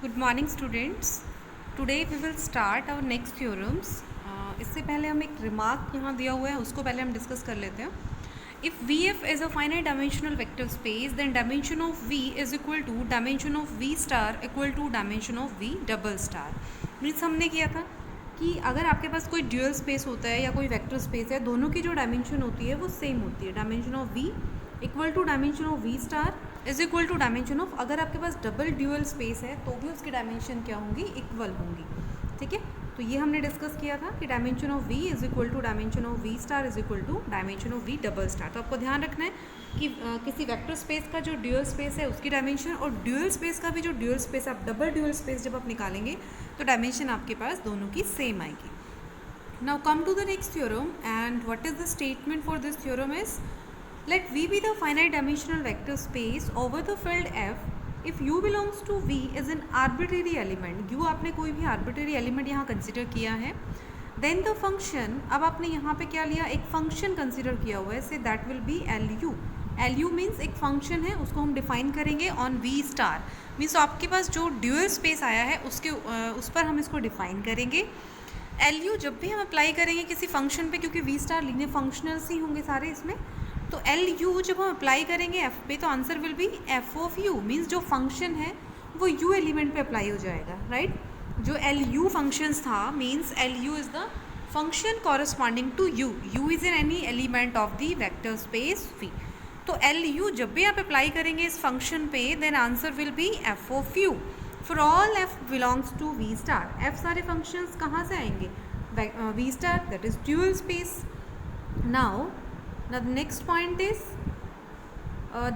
Good morning students. Today we will start our next theorems. इससे पहले हम एक रिमार्क यहाँ दिया हुआ है, उसको पहले हम डिस्कस कर लेते हैं। If V F is a finite dimensional vector space then dimension of V is equal to dimension of V star equal to dimension of V double star. Means हमने किया था कि अगर आपके पास कोई ड्यूअल स्पेस होता है या कोई वेक्टर स्पेस है, दोनों की जो डायमेंशन होती है वो सेम होती है। Dimension of V equal to dimension of V star is equal to dimension of, अगर आपके पास डबल ड्यूअल स्पेस है तो भी उसकी डायमेंशन क्या होंगी, इक्वल होंगी। ठीक है, तो ये हमने डिस्कस किया था कि dimension of V is equal to dimension of V star is equal to dimension of V double star. तो आपको ध्यान रखना है कि किसी वेक्टर स्पेस का जो ड्यूअल स्पेस है उसकी डायमेंशन, और ड्यूअल स्पेस का भी जो ड्यूअल स्पेस, आप डबल ड्यूअल स्पेस जब आप निकालेंगे तो डायमेंशन आपके पास दोनों की सेम आएगी। Now come to the next theorem, and what is the statement for this theorem is, let V be the finite dimensional vector space over the field F if U belongs to V is an arbitrary element। U आपने कोई भी arbitrary element यहाँ consider किया है, then the function, अब आपने यहाँ पे क्या लिया, एक function consider किया हुआ है, say that will be LU। LU means एक function है, उसको हम define करेंगे on V star, means आपके पास जो dual space आया है उसके उस पर हम इसको define करेंगे। LU जब भी हम अप्लाई करेंगे किसी फंक्शन पे, क्योंकि वी स्टार लीनियर फंक्शनल्स ही होंगे सारे इसमें, तो LU जब हम अप्लाई करेंगे F पे तो answer will be F of U। Means जो फंक्शन है वो U एलिमेंट पे अप्लाई हो जाएगा, राइट। जो LU फंक्शंस था means LU is the function corresponding to U। U is in any element of the vector space V। तो LU जब भी आप अप्लाई करेंगे इस फंक्शन पे then answer will be F of U for all F belongs to V star. F सारे functions कहाँ से आएंगे, V star, that is dual space. Now the next point is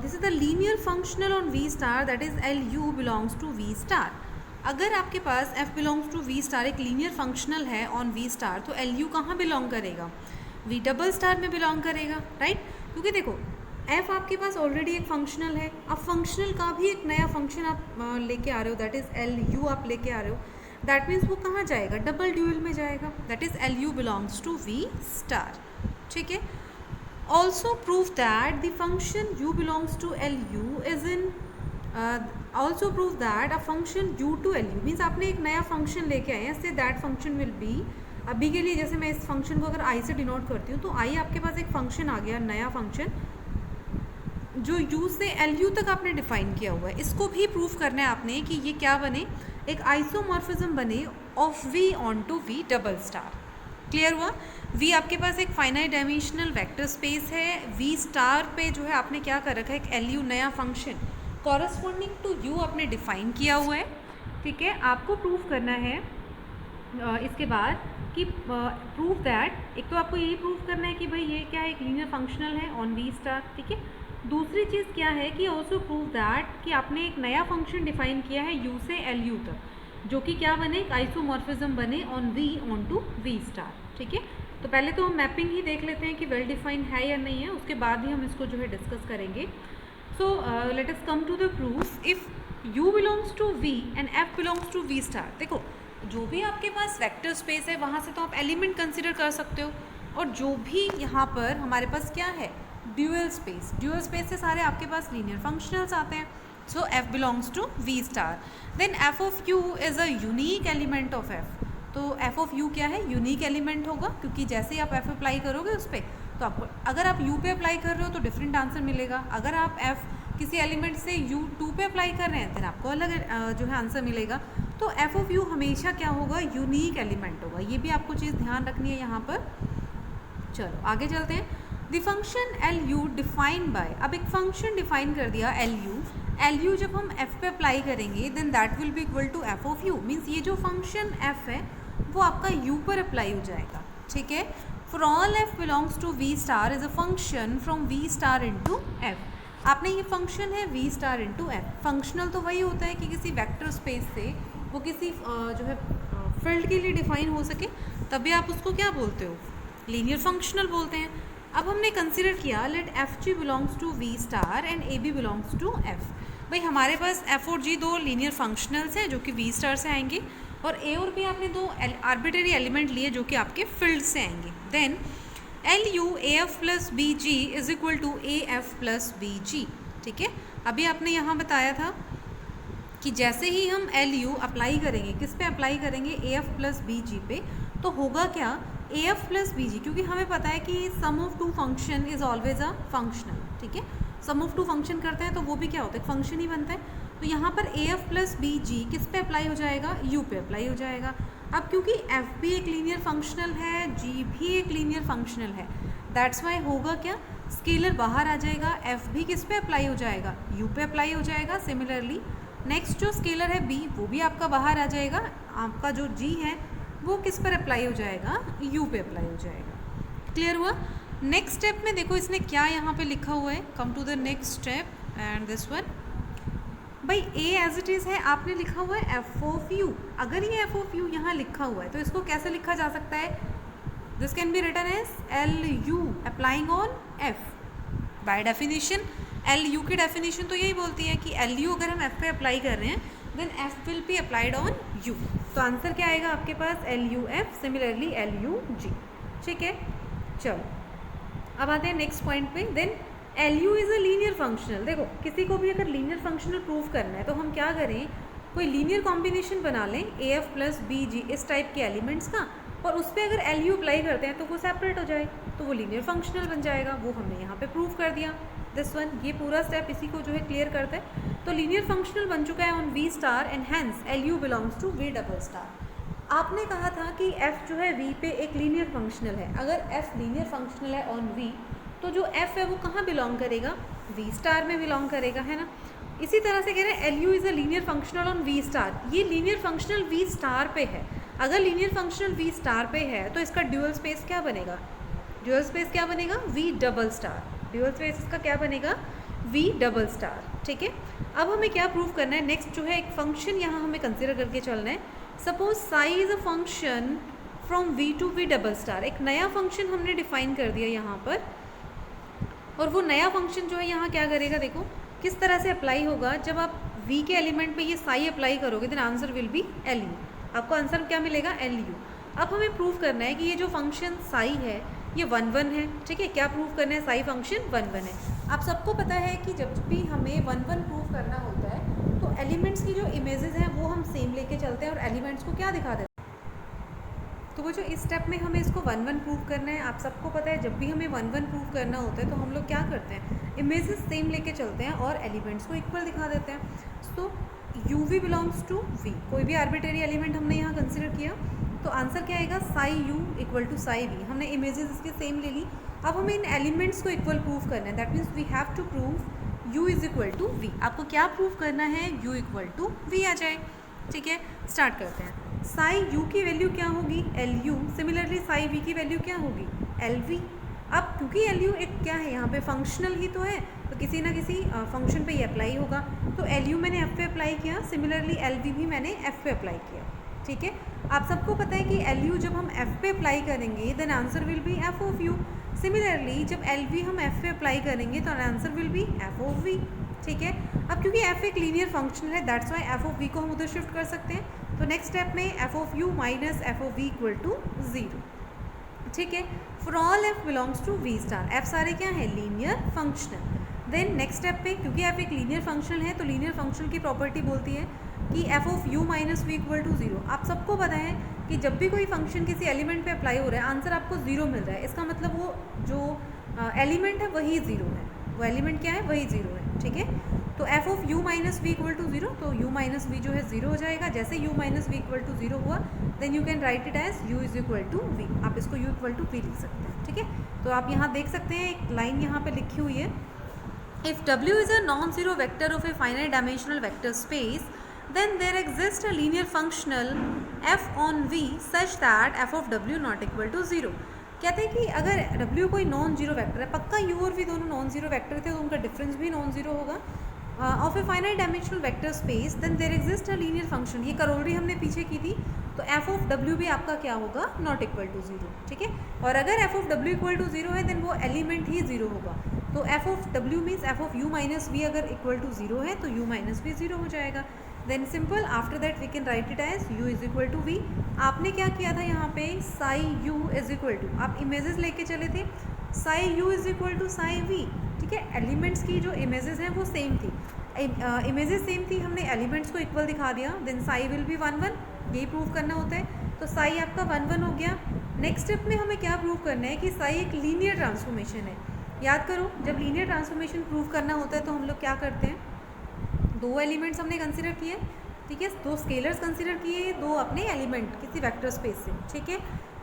this is the linear functional on V star, that is LU belongs to V star. अगर आपके पास F belongs to V star एक linear functional है on V star तो LU कहाँ belong करेगा, V double star में belong करेगा, राइट। क्योंकि देखो F आपके पास ऑलरेडी एक फंक्शनल है, अब फंक्शनल का भी एक नया फंक्शन आप लेके आ रहे हो, दैट इज़ LU आप लेके आ रहे हो, दैट मीन्स वो कहाँ जाएगा, डबल ड्यूअल में जाएगा, that is LU belongs to V star. ठीक है, also prove that the function U belongs to LU is in, also prove that a function U to LU means आपने एक नया फंक्शन लेके आए हैं, say that function will be, अभी के लिए जैसे मैं इस फंक्शन को अगर I से डिनोट करती हूँ तो I आपके पास एक फंक्शन आ गया, नया फंक्शन जो U से LU तक आपने डिफाइन किया हुआ है। इसको भी प्रूव करना है आपने कि ये क्या बने, एक आइसोमॉर्फिज्म बने of V onto V double star. Clear हुआ। V आपके पास एक फाइनाइट डायमेंशनल वेक्टर स्पेस है, V स्टार पे जो है आपने क्या कर रखा है, एक LU नया फंक्शन कॉरस्पॉन्डिंग टू U आपने डिफाइन किया हुआ है। ठीक है, आपको प्रूव करना है इसके बाद कि प्रूव दैट, एक तो आपको यही प्रूव करना है कि भाई ये क्या है, एक लीनियर फंक्शनल है ऑन V स्टार। ठीक है, दूसरी चीज़ क्या है कि ऑल्सो प्रूव दैट कि आपने एक नया फंक्शन डिफाइन किया है U से LU तक, जो कि क्या बने, एक आइसोमॉर्फिज्म बने on V onto V star. ठीक है, तो पहले तो हम मैपिंग ही देख लेते हैं कि वेल डिफाइंड है या नहीं है, उसके बाद ही हम इसको जो है डिस्कस करेंगे। So let us come to the proof. If U belongs to V and F belongs to V star, देखो जो भी आपके पास वेक्टर स्पेस है वहाँ से तो आप एलिमेंट कंसिडर कर सकते हो, और जो भी यहाँ पर हमारे पास क्या है, ड्यूअल स्पेस, ड्यूअल स्पेस से सारे आपके पास लीनियर फंक्शनल्स आते हैं। So F belongs to V star, then F of U is a unique element of F। तो F ऑफ U क्या है, यूनिक एलिमेंट होगा, क्योंकि जैसे ही आप F अप्लाई करोगे उस पर, तो आपको अगर आप U पे अप्लाई कर रहे हो तो डिफरेंट आंसर मिलेगा, अगर आप F किसी एलिमेंट से U2 पे अप्लाई कर रहे हैं तो आपको अलग जो है आंसर मिलेगा। तो F ऑफ U हमेशा क्या होगा, यूनिक एलिमेंट होगा। ये भी आपको चीज़ ध्यान रखनी है यहाँ पर। चलो आगे चलते हैं। The function LU defined by, अब एक फंक्शन डिफाइन कर दिया LU जब हम F पे अप्लाई करेंगे then that will be equal to F of U। Means ये जो फंक्शन F है वो आपका U पर अप्लाई हो जाएगा। ठीक है, for all F belongs to V star is a function from V star into F। आपने ये फंक्शन है V star into F। Functional तो वही होता है कि किसी वेक्टर स्पेस से वो किसी जो है फील्ड के लिए डिफाइन हो सके, तभी आप उसको क्या बोलते हो, लीनियर फंक्शनल बोलते हैं। अब हमने कंसिडर किया let FG belongs to V star and AB belongs to F। भाई हमारे पास F और G दो लीनियर फंक्शनल्स हैं जो कि V स्टार से आएंगे, और A और B आपने दो आर्बिट्रेरी एलिमेंट लिए जो कि आपके फील्ड से आएंगे। Then LU AF plus BG is equal to AF plus BG। ठीक है, अभी आपने यहाँ बताया था कि जैसे ही हम एल यू अप्लाई करेंगे, किस पे अप्लाई करेंगे, a f plus b g पे, तो होगा क्या, a f plus b g, क्योंकि हमें पता है कि sum of two function is always a functional, ठीक है, सम ऑफ टू फंक्शन करते हैं तो वो भी क्या होता है, फंक्शन ही बनता है। तो यहाँ पर ए एफ प्लस बी जी किस पे अप्लाई हो जाएगा, यू पे अप्लाई हो जाएगा। अब क्योंकि एफ भी एक लीनियर फंक्शनल है, जी भी एक लीनियर फंक्शनल है, दैट्स वाई होगा क्या, स्केलर बाहर आ जाएगा, एफ भी किस पे अप्लाई हो जाएगा, यू पे अप्लाई हो जाएगा। सिमिलरली नेक्स्ट जो स्केलर है बी, वो भी आपका बाहर आ जाएगा, आपका जो जी है वो किस पर अप्लाई हो जाएगा, यू पे अप्लाई हो जाएगा। क्लियर हुआ। नेक्स्ट स्टेप में देखो इसने क्या यहाँ पे लिखा हुआ है, come to the next step and this one, भाई ए एज इट इज़ है, आपने लिखा हुआ है एफ ऑफ यू। अगर ये एफ ऑफ यू यहाँ लिखा हुआ है तो इसको कैसे लिखा जा सकता है, this can be written as L U applying on F. By definition L U की डेफिनेशन तो यही बोलती है कि एल यू अगर हम एफ पे अप्लाई कर रहे हैं then f will be applied on u. तो आंसर क्या आएगा आपके पास, l u f, similarly l u g. ठीक है, चलो अब आते हैं नेक्स्ट पॉइंट पे। Then l you is a linear functional. देखो किसी को भी अगर लीनियर फंक्शनल प्रूव करना है तो हम क्या करें, कोई लीनियर कॉम्बिनेशन बना लें ए एफ प्लस बी जी इस टाइप के एलिमेंट्स का, और उस पर अगर एल यू अप्लाई करते हैं तो वो सेपरेट हो जाए, तो वो लीनियर फंक्शनल बन जाएगा। वो हमने यहाँ पे प्रूव कर दिया, दिस वन। ये पूरा स्टेप इसी को जो है क्लियर करता है। तो लीनियर फंक्शनल बन चुका है on V star and hence L U belongs to V double star. आपने कहा था कि एफ जो है वी पे एक लीनियर फंक्शनल है, अगर एफ लीनियर फंक्शनल है ऑन वी तो जो एफ है वो कहाँ बिलोंग करेगा, वी स्टार में बिलोंग करेगा, है ना। इसी तरह से कह रहे हैं L you is a linear functional on V star, ये लीनियर फंक्शनल वी स्टार पे है। अगर लीनियर फंक्शनल वी स्टार पे है तो इसका ड्यूअल स्पेस क्या बनेगा, ड्यूअल स्पेस क्या बनेगा, V double star. Dual space इसका क्या बनेगा, वी डबल स्टार। ठीक है, अब हमें क्या प्रूव करना है, नेक्स्ट जो है एक फंक्शन यहाँ हमें कंसिडर करके चलना है। Suppose psi is a function from V to V double star. एक नया फंक्शन हमने डिफाइन कर दिया यहाँ पर, और वो नया फंक्शन जो है यहाँ क्या करेगा, देखो किस तरह से अप्लाई होगा। जब आप v के एलिमेंट पे ये साई अप्लाई करोगे then answer will be L U. आपको आंसर क्या मिलेगा, एल यू। अब हमें प्रूव करना है कि ये जो फंक्शन साई है ये 1 1 है। ठीक है, क्या प्रूव करना है, साई फंक्शन 1 1 है। आप सबको पता है कि जब भी हमें 1 1 प्रूव करना होता है तो एलिमेंट्स की जो इमेजेस हैं वो हम सेम लेके चलते हैं और एलिमेंट्स को क्या दिखा देते हैं। तो वो जो इस स्टेप में हमें इसको 1 1 प्रूव करना है, आप सबको पता है जब भी हमें 1 1 प्रूव करना होता है तो हम लोग क्या करते हैं, इमेजेस सेम लेके चलते हैं और एलिमेंट्स को इक्वल दिखा देते हैं। So U V belongs to V, कोई भी आर्बिट्रेरी एलिमेंट हमने यहाँ कंसिडर किया तो आंसर क्या आएगा, psi U equal to psi V. हमने इमेजेस इसके सेम ले ली। अब हमें इन एलिमेंट्स को इक्वल प्रूव करना है, that means we have to prove U is equal to V. आपको क्या प्रूव करना है, यू इक्वल टू वी आ जाए। ठीक है, स्टार्ट करते हैं। साई यू की वैल्यू क्या होगी, L U. Similarly psi V की वैल्यू क्या होगी, एल वी। अब क्योंकि एल यू एक क्या है यहाँ पे फंक्शनल ही तो है, तो किसी ना किसी फंक्शन पे ये अप्लाई होगा। तो एल यू मैंने एफ पे अप्लाई किया, सिमिलरली एल वी भी मैंने एफ पे अप्लाई किया। ठीक है, आप सबको पता है कि एल यू जब हम एफ पे अप्लाई करेंगे then answer will be F of U. Similarly जब एल वी हम एफ पे अप्लाई करेंगे तो answer will be F of V. ठीक है, अब क्योंकि एफ एक लीनियर फंक्शन है that's why F of V को हम उधर शिफ्ट कर सकते हैं। तो नेक्स्ट स्टेप में F of U minus F of V equal to 0। ठीक है, for all F belongs to V star, F सारे क्या है, linear functional. Then next step पे क्योंकि एफ एक लीनियर फंक्शनल है तो लीनियर फंक्शनल की प्रॉपर्टी बोलती है कि F of U minus V equal to 0। आप सबको पता है कि जब भी कोई फंक्शन किसी एलिमेंट पे अप्लाई हो रहा है आंसर आपको 0 मिल रहा है, इसका मतलब वो जो एलिमेंट है वही 0 है, वो एलिमेंट क्या है, वही 0 है। ठीक है, तो F of U minus V equal to 0, तो यू माइनस वी जो है 0 हो जाएगा। जैसे U minus V equal to 0 हुआ then you can write it as U is equal to V. आप इसको यू इक्वल टू वी लिख सकते हैं। ठीक है, तो आप यहाँ देख सकते हैं एक लाइन यहाँ पे लिखी हुई है, if W is a non-zero vector of a finite dimensional vector space then there exists a linear functional f on V such that f of W not equal to 0। कहते हैं कि अगर W कोई नॉन जीरो वेक्टर है, पक्का U और V दोनों non zero vector थे तो उनका डिफरेंस भी नॉन जीरो होगा, of a finite dimensional vector space then there exist a linear function. ये करोड़ी हमने पीछे की थी, तो एफ ऑफ डब्ल्यू भी आपका क्या होगा, नॉट इक्वल टू 0। ठीक है, और अगर F of W equal to 0 है देन वो एलिमेंट ही 0 होगा। तो F of W means F of U minus V अगर इक्वल टू 0 है तो यू माइनस वी 0 हो जाएगा। Then simple after that we can write it as U is equal to V. आपने क्या किया था यहाँ पे, psi U is equal to, आप इमेजेस लेके चले थे, Sai U is equal to psi V. ठीक है, एलिमेंट्स की जो इमेजेस हैं वो सेम थी। इमेजेस सेम थी, हमने एलिमेंट्स को इक्वल दिखा दिया, देन साई विल बी 1 1, यही प्रूव करना होता है। तो साई आपका 1 1 हो गया। नेक्स्ट स्टेप में हमें क्या प्रूव करना है कि साई एक लीनियर ट्रांसफॉर्मेशन है। याद करो, जब लीनियर ट्रांसफॉर्मेशन प्रूव करना होता है तो हम लोग क्या करते हैं, दो एलिमेंट्स हमने कंसिडर किए, ठीक है, दो स्केलर्स कंसिडर किए, दो अपने एलिमेंट किसी वेक्टर स्पेस से, ठीक है।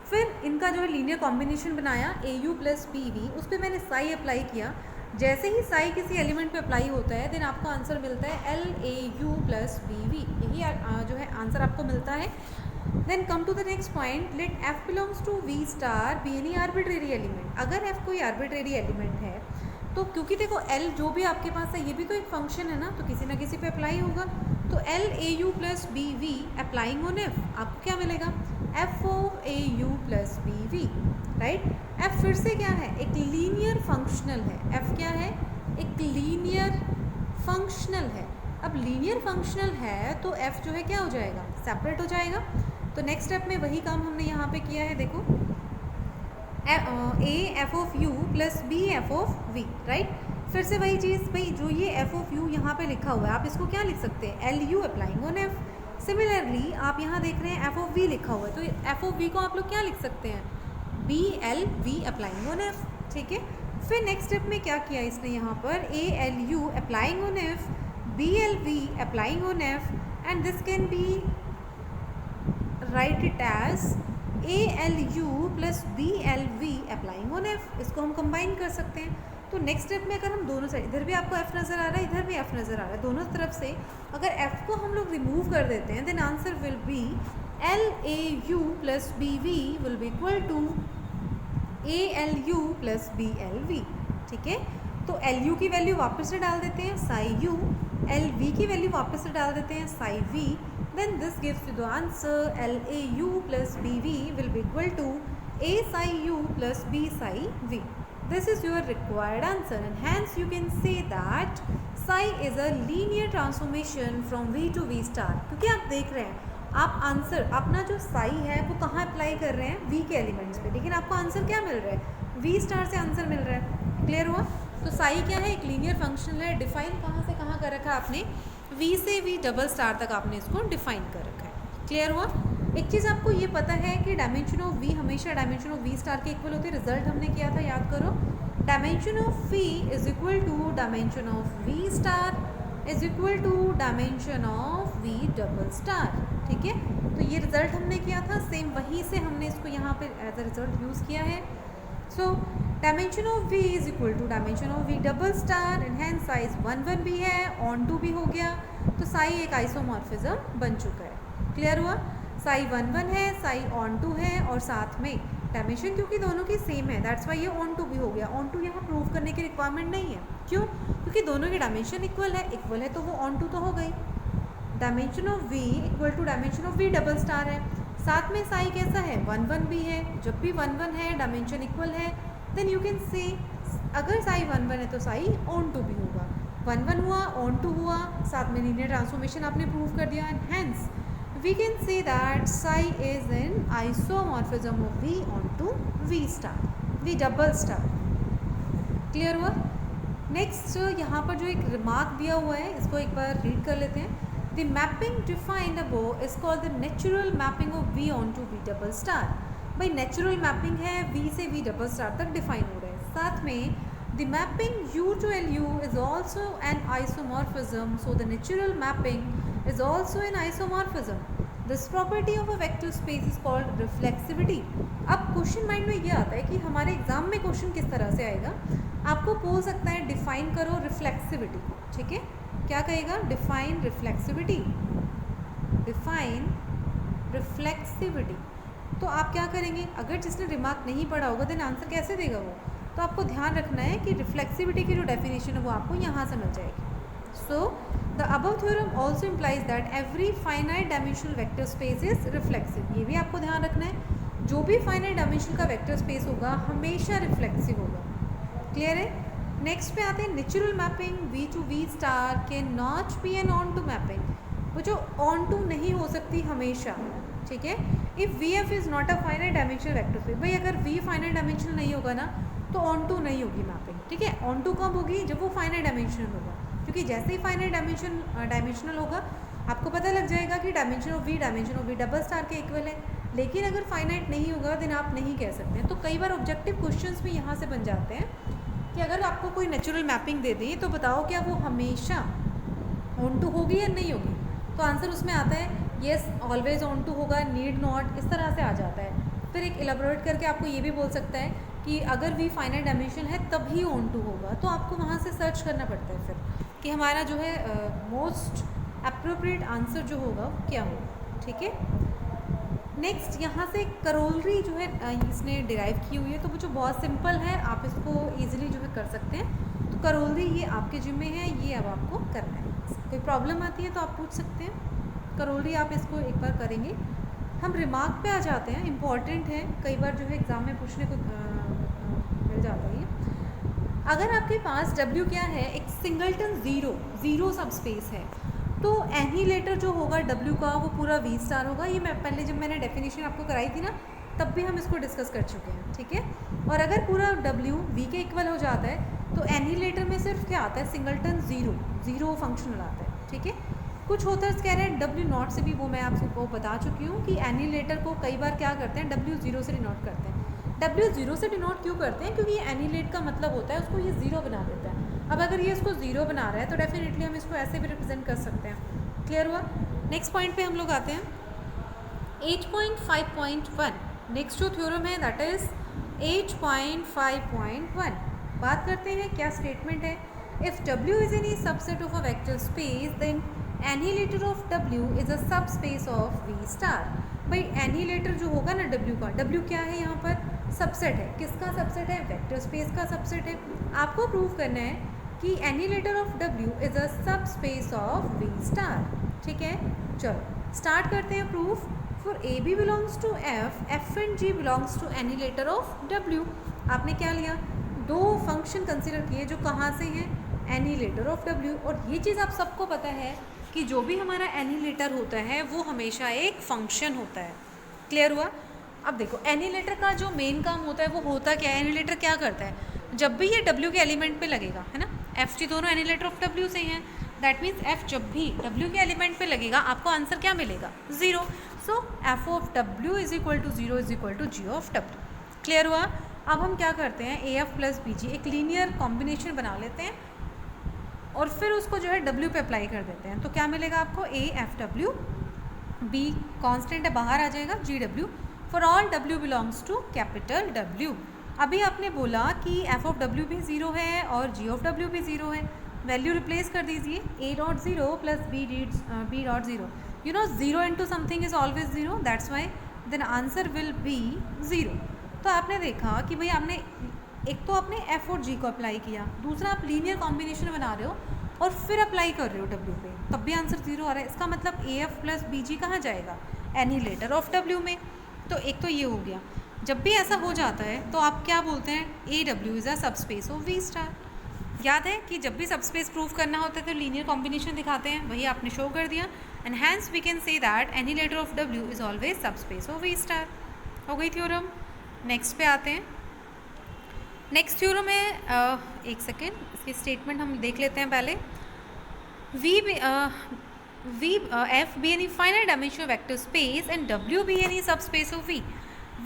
फिर इनका जो है लीनियर कॉम्बिनेशन बनाया AU प्लस BV, उस पर मैंने साई अप्लाई किया। जैसे ही साई किसी एलिमेंट पे अप्लाई होता है देन आपको आंसर मिलता है LAU प्लस BV, यही जो है आंसर आपको मिलता है। Then come to the next point, let F belongs to V star be any arbitrary element. अगर F कोई आर्बिट्रेरी एलिमेंट है तो क्योंकि देखो L जो भी आपके पास है ये भी तो एक फंक्शन है ना, तो किसी ना किसी पे अप्लाई होगा। तो LAU plus BV applying on F, आपको क्या मिलेगा, F of AU plus BV, right. F फिर से क्या है, एक लीनियर फंक्शनल है। F क्या है, एक लीनियर फंक्शनल है। अब लीनियर फंक्शनल है तो F जो है क्या हो जाएगा, सेपरेट हो जाएगा। तो नेक्स्ट स्टेप में वही काम हमने यहाँ पे किया है, देखो A F of U plus B F of V, right. फिर से वही चीज़, भाई जो ये F ऑफ U यहाँ पे लिखा हुआ है आप इसको क्या लिख सकते हैं, LU applying on F। Similarly आप यहाँ देख रहे हैं F ऑफ V लिखा हुआ है, तो F ऑफ V को आप लोग क्या लिख सकते हैं, BLV अप्लाइंग ऑन F, ठीक है। फिर नेक्स्ट स्टेप में क्या किया इसने यहाँ पर, ALU applying on F, BLV applying on F, and this can be write it as ALU plus BLV applying on F। इसको हम कंबाइन कर सकते हैं। तो नेक्स्ट स्टेप में अगर हम दोनों साइड, इधर भी आपको F नज़र आ रहा है, इधर भी F नज़र आ रहा है, दोनों तरफ से अगर F को हम लोग रिमूव कर देते हैं then answer will be LAU plus BV will be equal to ALU plus BLV, ठीक है। तो LU की वैल्यू वापस से डाल देते हैं साई U, LV की वैल्यू वापस से डाल देते हैं Sai V, then this gives you the answer LAU plus BV will be equal to A psi U plus B psi V. This is your required answer, and hence you can say that psi is a linear transformation from V to V star। क्योंकि आप देख रहे हैं आप answer अपना जो psi है वो कहाँ अप्लाई कर रहे हैं, V के एलिमेंट्स पे, लेकिन आपको आंसर क्या मिल रहा है, V स्टार से आंसर मिल रहा है। क्लियर हुआ। तो psi क्या है, एक लीनियर फंक्शनल है। डिफाइन कहाँ से कहाँ कर रखा है आपने, V से V डबल स्टार तक आपने इसको डिफाइन कर रखा है। क्लियर हुआ। एक चीज़ आपको ये पता है कि डायमेंशन ऑफ V हमेशा डायमेंशन ऑफ V स्टार के इक्वल होती है। रिजल्ट हमने किया था, याद करो, dimension of V is equal to dimension of V star is equal to dimension of V double star, ठीक है। तो ये रिजल्ट हमने किया था, सेम वहीं से हमने इसको यहाँ पे एज अ रिजल्ट यूज़ किया है। So dimension of V is equal to dimension of V double star, and hence size 1 1 भी है, ऑन 2 भी हो गया, तो साई एक आइसोमॉर्फिज्म बन चुका है। क्लियर हुआ। साई 1 1 है, साई ऑन 2 है, और साथ में डायमेंशन क्योंकि दोनों की सेम है दैट्स वाई ये ऑन 2 भी हो गया। ऑन 2 यहाँ प्रूव करने की रिक्वायरमेंट नहीं है, क्यों, क्योंकि दोनों की डायमेंशन इक्वल है तो वो ऑन 2 तो हो गई। Dimension of V equal to dimension of V double star है, साथ में साई कैसा है, 1 1 भी है। जब भी 1 1 है, डायमेंशन इक्वल है, देन यू कैन से अगर साई 1 1 है तो साई ऑन 2 भी होगा। 1 1 हुआ, ऑन 2 हुआ, साथ में लीनियर ट्रांसफॉर्मेशन आपने प्रूव कर दिया, and hence we can say that psi is in isomorphism of V onto V star, V double star. Clear हुआ। नेक्स्ट यहाँ पर जो एक रिमार्क दिया हुआ है इसको एक बार रीड कर लेते हैं। The mapping defined above is called the natural mapping of V onto V double star. भाई नेचुरल मैपिंग है, V से V डबल स्टार तक डिफाइन हो रहा है। साथ में the mapping U to LU is also an isomorphism, so the natural mapping is also an isomorphism. This property of a vector space is called reflexivity. अब question mind में ये आता है कि हमारे एग्जाम में क्वेश्चन किस तरह से आएगा, आपको पूछ सकता है डिफाइन करो रिफ्लेक्सिविटी, ठीक है। क्या कहेगा, डिफाइन रिफ्लेक्सिविटी, डिफाइन रिफ्लेक्सिविटी। तो आप क्या करेंगे, अगर जिसने रिमार्क नहीं पढ़ा होगा देन आंसर कैसे देगा वो, तो आपको ध्यान रखना है कि रिफ्लेक्सिविटी की जो डेफिनेशन है वो आपको यहाँ से मिल जाएगी। So the above theorem also implies that every finite dimensional vector space is reflexive. ये भी आपको ध्यान रखना है, जो भी फाइनाइट डायमेंशन का वेक्टर स्पेस होगा हमेशा रिफ्लेक्सिव होगा। क्लियर है। नेक्स्ट पे आते हैं natural mapping V to V स्टार can not be an onto mapping, वो जो ऑन टू नहीं हो सकती हमेशा, ठीक है। If VF is not a finite dimensional vector space, भाई अगर V फाइनाइट डायमेंशनल नहीं होगा ना तो ऑन टू नहीं होगी मैपिंग, ठीक है। ऑन टू कब होगी, जब वो फाइनाइट डायमेंशनल होगा, क्योंकि क्योंकि जैसे ही फाइनाइट डायमेंशनल होगा आपको पता लग जाएगा कि dimension of V double star के इक्वल है। लेकिन अगर फाइनाइट नहीं होगा देन आप नहीं कह सकते हैं। तो कई बार ऑब्जेक्टिव क्वेश्चंस भी यहाँ से बन जाते हैं कि अगर आपको कोई नेचुरल मैपिंग दे दी तो बताओ क्या वो हमेशा ऑन टू होगी या नहीं होगी, तो आंसर उसमें आता है येस ऑलवेज ऑन टू होगा, नीड नॉट, इस तरह से आ जाता है। फिर एक इलेबोरेट करके आपको ये भी बोल सकता है कि अगर वी फाइनाइट डायमेंशन है तभी ऑन टू होगा, तो आपको वहाँ से सर्च करना पड़ता है फिर कि हमारा जो है मोस्ट अप्रोप्रिएट आंसर जो होगा वो क्या होगा। ठीक है, नेक्स्ट यहाँ से करोलरी जो है इसने डिराइव की हुई है, तो वो जो बहुत सिंपल है आप इसको ईजिली जो है कर सकते हैं। तो करोलरी ये आपके जिम्मे है, ये अब आपको करना है। कोई प्रॉब्लम आती है तो आप पूछ सकते हैं। करोलरी आप इसको एक बार करेंगे। हम रिमार्क पे आ जाते हैं, इम्पॉर्टेंट है, कई बार जो है एग्ज़ाम में पूछने को मिल जाता है। अगर आपके पास W क्या है, एक सिंगलटन ज़ीरो सब स्पेस है, तो एनिलेटर जो होगा W का वो पूरा V स्टार होगा। ये मैं पहले जब मैंने डेफिनेशन आपको कराई थी ना तब भी हम इसको डिस्कस कर चुके हैं। ठीक है, और अगर पूरा W V के इक्वल हो जाता है तो एनिलेटर में सिर्फ क्या आता है, सिंगलटन ज़ीरो फंक्शनल आता है। ठीक है, कुछ ऑथर्स कह रहे हैं W नॉट से भी, वो मैं आपको बता चुकी हूँ कि एनिलेटर को कई बार क्या करते हैं W ज़ीरो से डिनोट करते हैं। W ज़ीरो से डिनोट क्यों करते हैं, क्योंकि ये एनिलेट का मतलब होता है उसको ये ज़ीरो बना देता है। अब अगर ये इसको ज़ीरो बना रहा है तो डेफिनेटली हम इसको ऐसे भी रिप्रेजेंट कर सकते हैं। क्लियर हुआ। नेक्स्ट पॉइंट पे हम लोग आते हैं 8.5.1। नेक्स्ट जो थ्योरम है दैट इज़ 8.5.1। बात करते हैं क्या स्टेटमेंट है, if W is any subset of a vector space then annihilator of W is a subspace of V star. भाई एनिलेटर जो होगा ना W का, W क्या है यहाँ पर, सबसेट है। किसका सबसेट है, वेक्टर स्पेस का सबसेट है। आपको प्रूव करना है कि annihilator of W is a subspace of V star. ठीक है, चलो स्टार्ट करते हैं proof. For AB belongs to F and G belongs to annihilator of W। आपने क्या लिया, दो फंक्शन कंसिडर किए जो कहाँ से हैं, एनिलेटर ऑफ W। और ये चीज़ आप सबको पता है कि जो भी हमारा एनिलेटर होता है वो हमेशा एक फंक्शन होता है। क्लियर हुआ। अब देखो एनिलेटर का जो मेन काम होता है वो होता क्या है, एनिलेटर क्या करता है, जब भी ये W के एलिमेंट पे लगेगा, है ना, F G दोनों एनिलेटर ऑफ W से हैं, दैट मीन्स F जब भी W के एलिमेंट पे लगेगा आपको आंसर क्या मिलेगा, zero. So F of W is equal to zero is equal to G of W। Clear हुआ। अब हम क्या करते हैं, AF प्लस BG एक लीनियर कॉम्बिनेशन बना लेते हैं और फिर उसको जो है W पे अप्लाई कर देते हैं। तो क्या मिलेगा आपको, AFW, B कांस्टेंट है बाहर आ जाएगा, GW for all W belongs to capital W। अभी आपने बोला कि F ऑफ W भी ज़ीरो है और G ऑफ W भी ज़ीरो है, वैल्यू रिप्लेस कर दीजिए, A dot zero plus B dot zero. You know zero into something is always zero, that's why then answer will be zero. तो आपने देखा कि भाई आपने एक तो आपने F और G को अप्लाई किया, दूसरा आप लीनियर कॉम्बिनेशन बना रहे हो और फिर अप्लाई कर रहे हो W पे, तब भी आंसर ज़ीरो आ रहा है। इसका मतलब AF प्लस BG कहाँ जाएगा, एनिलेटर ऑफ W में। तो एक तो ये हो गया। जब भी ऐसा हो जाता है तो आप क्या बोलते हैं, AW is a subspace of V star. याद है कि जब भी सब स्पेस प्रूव करना होता है तो लीनियर कॉम्बिनेशन दिखाते हैं, वही आपने शो कर दिया, and hence we can say that annihilator of W is always subspace of V star. हो गई थ्योरम। नेक्स्ट पे आते हैं। नेक्स्ट थ्योरम है, एक सेकेंड इसकी स्टेटमेंट हम देख लेते हैं पहले। F be any finite dimensional vector space and W be any subspace of V।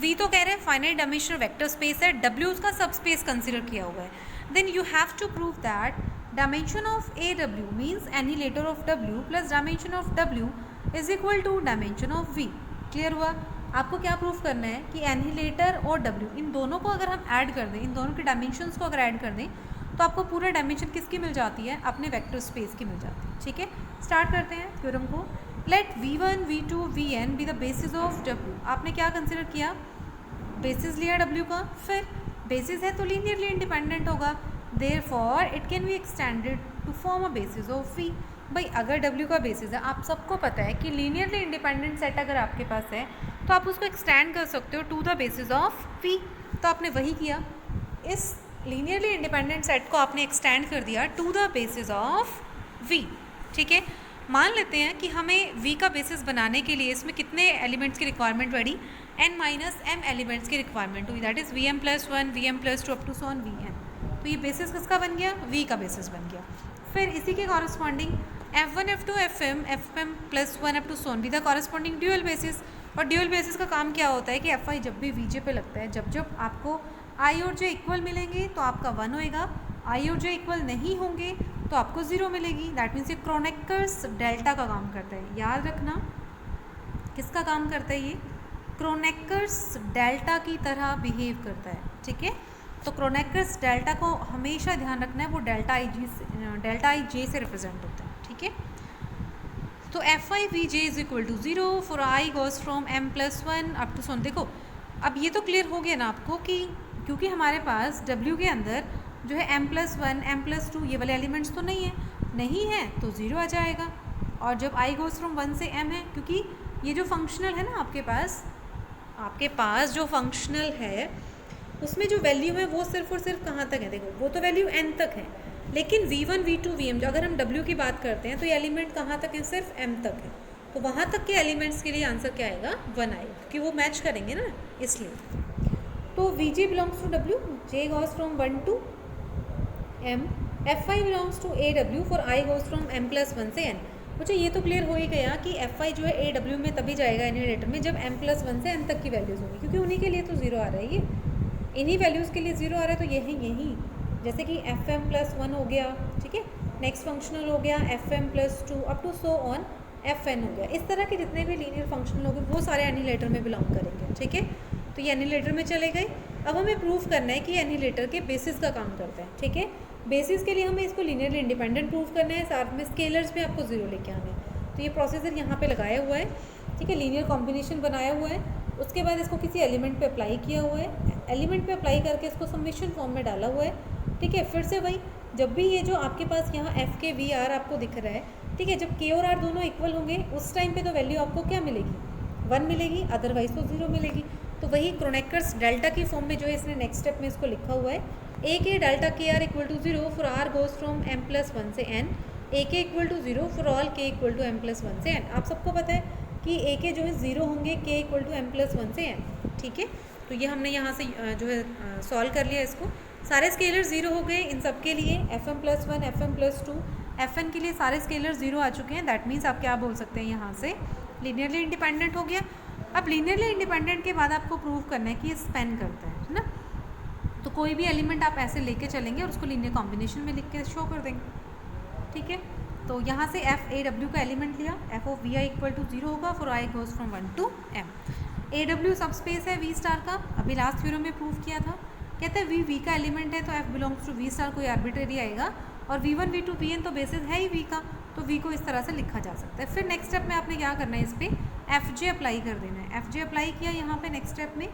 V तो कह रहे हैं फाइनाइट डायमेंशनल वेक्टर स्पेस है, W उसका सब स्पेस कंसिडर किया हुआ है। Then you have to prove that dimension of AW means annihilator of W plus dimension of W is equal to dimension of V। Clear हुआ। आपको क्या proof करना है कि एनिलेटर और W इन दोनों को अगर हम ऐड कर दें, इन दोनों के डायमेंशंस को अगर ऐड कर दें तो आपको पूरा डायमेंशन किसकी मिल जाती है, अपने वेक्टर स्पेस की मिल जाती है। ठीक है, स्टार्ट करते हैं थ्योरम को। Let V1 V2 Vn be the basis of W। आपने क्या कंसिडर किया, बेसिस लिया W का, फिर बेसिस है तो लीनियरली इंडिपेंडेंट होगा, therefore it can be extended to form a basis of V। भाई अगर W का बेसिस है, आप सबको पता है कि लीनियरली इंडिपेंडेंट सेट अगर आपके पास है तो आप उसको एक्सटेंड कर सकते हो to the basis of V। तो आपने वही किया, इस लीनियरली इंडिपेंडेंट सेट को आपने एक्सटेंड कर दिया to the basis of V। ठीक है, मान लेते हैं कि हमें V का बेसिस बनाने के लिए इसमें कितने एलिमेंट्स की रिक्वायरमेंट पड़ी, n-m एलिमेंट्स की रिक्वायरमेंट हुई, that is Vm+1 Vm+2 up to so on Vn। तो ये बेसिस किसका बन गया, V का बेसिस बन गया। फिर इसी के corresponding F1 F2 FM plus 1 up to so on with the corresponding dual basis. और ड्यूअल बेसिस का काम क्या होता है कि Fi जब भी Vj पे लगता है, जब जब आपको I और J इक्वल मिलेंगे तो आपका 1 होएगा, I और J इक्वल नहीं होंगे तो आपको 0 मिलेगी। दैट मीन्स ये क्रोनेकर्स डेल्टा का काम करता है। याद रखना किसका काम करता है ये? क्रोनेकर्स डेल्टा की तरह बिहेव करता है, ठीक है। तो क्रोनेकर्स डेल्टा को हमेशा ध्यान रखना है, वो डेल्टा आई जे से रिप्रेजेंट होता है, ठीक है। तो f i v j is equal to 0 for I goes from m plus 1 up to son. देखो अब ये तो क्लियर हो गया ना आपको कि क्योंकि हमारे पास w के अंदर जो है m प्लस 1 m प्लस 2 ये वाले एलिमेंट्स तो नहीं है तो 0 आ जाएगा। और जब i गोज फ्रॉम 1 से m है, क्योंकि ये जो फंक्शनल है ना आपके पास जो फंक्शनल है उसमें जो वैल्यू है वो सिर्फ और सिर्फ कहाँ तक है? देखो वो तो वैल्यू n तक है, लेकिन v1 v2 vm अगर हम w की बात करते हैं तो ये एलिमेंट कहाँ तक है? सिर्फ m तक है। तो वहाँ तक के एलिमेंट्स के लिए आंसर क्या आएगा? 1 आएगा, क्योंकि वो मैच करेंगे ना इसलिए। तो vj belongs to w, j goes from 1 to m, fi belongs to aw for i goes from m plus 1 से n। मुझे ये तो क्लियर हो ही गया कि fi जो है aw में तभी जाएगा इन्हीरेटर में जब m प्लस 1 से n तक की वैल्यूज़ होंगी, क्योंकि उन्हीं के लिए तो 0 आ रहा है, ये इन्हीं वैल्यूज़ के लिए 0 आ रहा है। तो यही जैसे कि fm प्लस 1 हो गया, ठीक है, नेक्स्ट फंक्शनल हो गया fm plus 2 up to so on fn हो गया। इस तरह के जितने भी लीनियर फंक्शनल हो गए वो सारे एनिलेटर में बिलोंग करेंगे, ठीक है। तो ये एनिलेटर में चले गए। अब हमें प्रूव करना है कि एनिलेटर के बेसिस का काम करता है, ठीक है। बेसिस के लिए हमें इसको लीनियरली इंडिपेंडेंट प्रूव करना है, साथ में स्केलर्स में आपको 0 लेके आना है। तो ये प्रोसीजर यहाँ पे लगाया हुआ है, ठीक है, लीनियर कॉम्बिनेशन बनाया हुआ है। उसके बाद इसको किसी एलिमेंट पे अप्लाई किया हुआ है, एलिमेंट पे अप्लाई करके इसको समेशन फॉर्म में डाला हुआ है, ठीक है। फिर से वही जब भी ये जो आपके पास यहाँ एफ के वी आर आपको दिख रहा है, ठीक है, जब के और आर दोनों इक्वल होंगे उस टाइम पे तो वैल्यू आपको क्या मिलेगी? 1 मिलेगी, अदरवाइज तो 0 मिलेगी। तो वही क्रोनेकर्स डेल्टा की फॉर्म में जो है इसने नेक्स्ट स्टेप में इसको लिखा हुआ है, ए K delta K R equal to 0 for R goes from m plus 1 से n, A K equal to 0 for all K equal to m plus 1 से n। आप सबको पता है कि ए के जो है 0 होंगे, के इक्वल टू m प्लस 1 से n, ठीक है। तो ये हमने यहाँ से जो है सॉल्व कर लिया इसको। सारे स्केलर 0 हो गए इन सब के लिए, fm plus 1 fm plus 2 fn के लिए सारे स्केलर 0 आ चुके हैं। दैट मीन्स आप क्या बोल सकते हैं यहाँ से लीनियरली इंडिपेंडेंट हो गया। अब लीनियरली इंडिपेंडेंट के बाद आपको प्रूव करना है कि ये स्पेन करता है ना। तो कोई भी एलिमेंट आप ऐसे लेके चलेंगे और उसको लीनियर कॉम्बिनेशन में लिख के शो कर देंगे, ठीक है। तो यहाँ से एफ ए डब्ल्यू का एलिमेंट लिया, F of we I equal to 0 होगा for I goes from 1 to m। A W subspace है वी स्टार का, अभी लास्ट थ्योरम में प्रूव किया था। कहते हैं वी का एलिमेंट है तो F belongs to V star, कोई आर्बिट्रेरी आएगा, और v1 v2 vn तो बेसिस है ही वी का, तो वी को इस तरह से लिखा जा सकता है। फिर नेक्स्ट स्टेप में आपने क्या करना है, इस पर एफ जे अप्लाई कर देना है। एफ जे अप्लाई किया यहाँ पे नेक्स्ट स्टेप में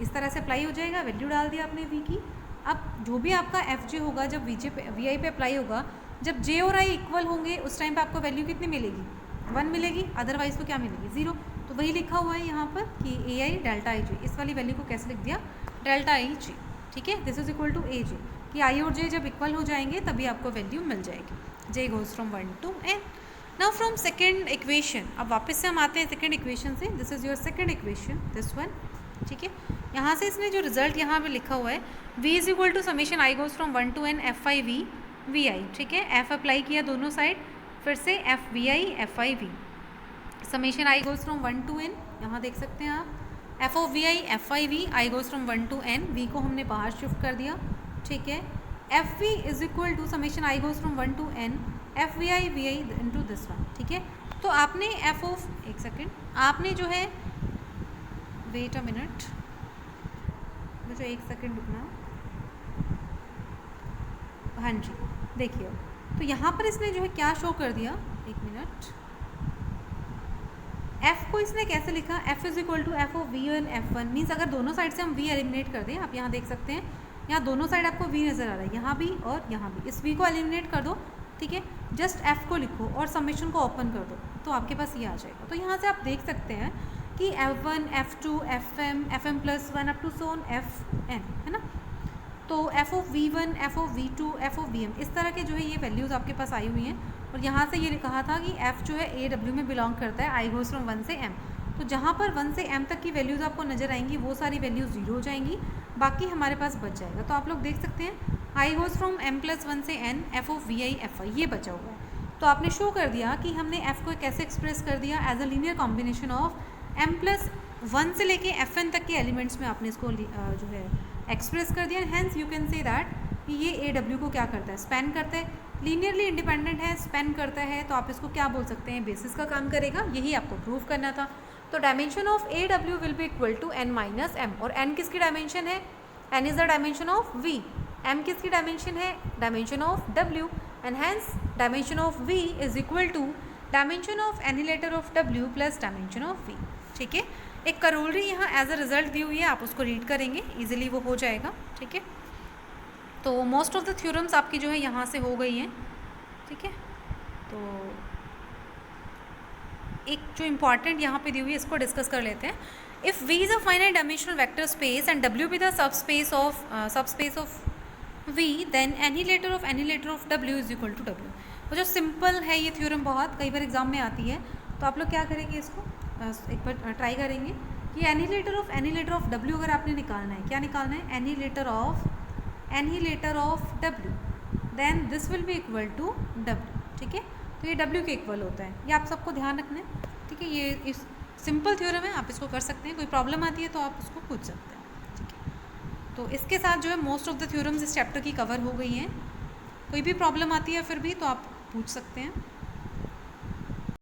इस तरह से अप्लाई हो जाएगा, वैल्यू डाल दिया आपने वी की। अब जो भी आपका एफ जे होगा जब वी आई पे अप्लाई होगा, जब जे और आई इक्वल होंगे उस टाइम पे आपको वैल्यू कितनी मिलेगी? 1 मिलेगी, अदरवाइज तो क्या मिलेगी? 0। तो वही लिखा हुआ है यहाँ पर कि ए आई डेल्टा आई जे, इस वाली वैल्यू को कैसे लिख दिया? डेल्टा आई जे, ठीक है। दिस इज इक्वल टू ए जे, कि आई और जे जब इक्वल हो जाएंगे तभी आपको वैल्यू मिल जाएगी। J goes from 1 to n। Now from second equation, अब वापस से हम आते हैं सेकेंड इक्वेशन से। This is your second equation, this one, ठीक है। यहाँ से इसने जो रिजल्ट यहाँ पे लिखा हुआ है, v is equal to summation I goes from 1 to n f i v v i, ठीक है। एफ अप्लाई किया दोनों साइड, फिर से f we i f i v, summation I goes from 1 to n, यहाँ देख सकते हैं आप, f of we i f i v, i goes from 1 to n, v को हमने बाहर शिफ्ट कर दिया, ठीक है। F we is equal to summation I goes from 1 to n F we I into this one, ठीक है। तो आपने एफ ऑफ, एक सेकेंड, आपने जो है, वेट अ मिनट, मुझे एक सेकेंड रुकना, हाँ जी, देखिए। तो यहाँ पर इसने जो है क्या शो कर दिया, एक मिनट, f को इसने कैसे लिखा, f is equal to F of V one F one, means अगर दोनों साइड से हम v एलिमिनेट कर दें, आप यहाँ देख सकते हैं, यहाँ दोनों साइड आपको v नज़र आ रहा है, यहाँ भी और यहाँ भी, इस v को एलिमिनेट कर दो, ठीक है। जस्ट f को लिखो और समेशन को ओपन कर दो, तो आपके पास ये आ जाएगा। तो यहाँ से आप देख सकते हैं कि f1 f2 fm fm plus 1 up to so on fn, है ना। तो f of v1 f of v2 f of vm, इस तरह के जो है ये वैल्यूज़ आपके पास आई हुई हैं। और यहाँ से ये कहा था कि f जो है a w में बिलोंग करता है, आई गोज फ्रॉम 1 से m। तो जहाँ पर 1 से m तक की वैल्यूज़ आपको नज़र आएंगी वो सारी वैल्यूज़ 0 हो जाएंगी, बाकी हमारे पास बच जाएगा। तो आप लोग देख सकते हैं आई गोज फ्रॉम m+1 से n f of vi fi, ये बचा हुआ है। तो आपने शो कर दिया कि हमने f को कैसे एक्सप्रेस कर दिया, as a linear combination of m+1 से लेके fn तक के एलिमेंट्स में आपने इसको जो है एक्सप्रेस कर दिया। Hence you can say that कि ये ए डब्ल्यू को क्या करता है, स्पैन करता है, लीनियरली इंडिपेंडेंट है, स्पैन करता है, तो आप इसको क्या बोल सकते हैं, बेसिस का काम करेगा। यही आपको प्रूव करना था। तो dimension of A W will be equal to n minus M, और n किसकी डायमेंशन है, n is the dimension of v, m किसकी डायमेंशन है, dimension of w, and hence dimension of v is equal to dimension of annihilator of w plus dimension of v। ठीक है, एक corollary यहाँ as a result दी हुई है, आप उसको रीड करेंगे, इजीली वो हो जाएगा। ठीक है, तो मोस्ट ऑफ द थ्योरम्स आपकी जो है यहाँ से हो गई हैं। ठीक है, तो एक जो इम्पॉर्टेंट यहाँ पे दी हुई है इसको डिस्कस कर लेते हैं। If V is a finite dimensional vector space and W be the subspace of V, then annihilator of W is equal to W। वो जो सिंपल है ये थ्योरम, बहुत कई बार एग्जाम में आती है, तो आप लोग क्या करेंगे, इसको एक बार ट्राई करेंगे कि एनिलेटर ऑफ W अगर आपने निकालना है, क्या निकालना है, annihilator of W, then this will be equal to W। ठीक है, तो ये W के इक्वल होता है, ये आप सबको ध्यान रखना है। ठीक है, ये इस सिंपल थ्योरम है, आप इसको कर सकते हैं, कोई प्रॉब्लम आती है तो आप उसको पूछ सकते हैं। ठीक है, तो इसके साथ जो है मोस्ट ऑफ द थ्योरम्स इस चैप्टर की कवर हो गई हैं। कोई भी प्रॉब्लम आती है फिर भी तो आप पूछ सकते हैं।